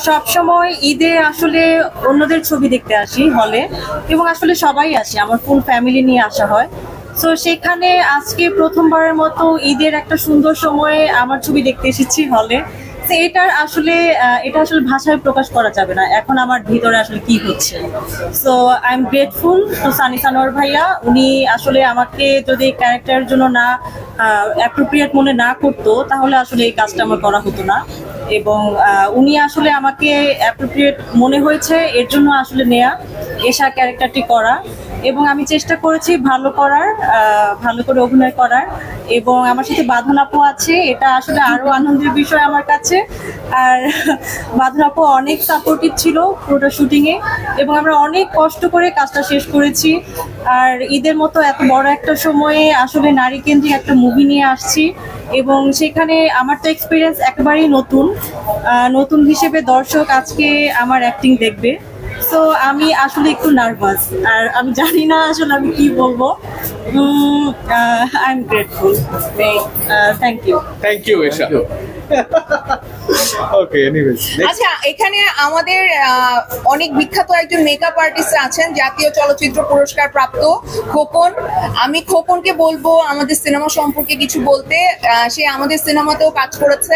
সবসময় ঈদে আসলে অন্যদের ছবি দেখতে আসি হলে, এবং আসলে সবাই আসে, আমার ফুল ফ্যামিলি নিয়ে আসা হয়। তো সেখানে আজকে প্রথমবারের মতো ঈদের একটা সুন্দর সময়ে আমার ছবি দেখতে এসেছি হলে। তো এটা আসলে ভাষায় প্রকাশ করা যাবে না এখন আমার ভিতরে আসলে কি হচ্ছে। So I am grateful to Sunny Sanowar ভাইয়া। উনি আসলে আমাকে যদি ক্যারেক্টারের জন্য না অ্যাপ্রোপ্রিয়েট মনে না করতো, তাহলে আসলে এই কাজটা আমার করা হতো না। এবং উনি আসলে আমাকে অ্যাপ্রোপ্রিয়েট মনে হয়েছে, এর জন্য আসলে এশা ক্যারেক্টারটি করা। এবং আমি চেষ্টা করেছি ভালো করার, ভালো করে অভিনয় করার। এবং আমার সাথে বাঁধন আপু আছে, এটা আসলে আরো আনন্দের বিষয় আমার কাছে। আর বাঁধন আপু অনেক সাপোর্টিভ ছিল পুরোটা শুটিংয়ে, এবং আমরা অনেক কষ্ট করে কাজটা শেষ করেছি। আর ঈদের মতো এত বড় একটা সময়ে আসলে নারী কেন্দ্রিক একটা মুভি নিয়ে আসছি, এবং সেখানে আমার তো এক্সপিরিয়েন্স একেবারেই নতুন। নতুন হিসেবে দর্শক আজকে আমার অ্যাক্টিং দেখবে। সো আমি আসলে একটু নার্ভাস, আর আমি জানি না আসলে আমি কি বলবো। I am grateful. Thank you. Thank you Esha. Okay, anyways আচ্ছা, এখানে আমাদের অনেক বিখ্যাত একজন মেকআপ আর্টিস্ট আছেন, জাতীয় চলচ্চিত্র পুরস্কার প্রাপ্ত খোকন। আমি খোকনকে বলবো আমাদের সিনেমা সম্পর্কে কিছু বলতে। সে আমাদের সিনেমাতেও কাজ করেছে।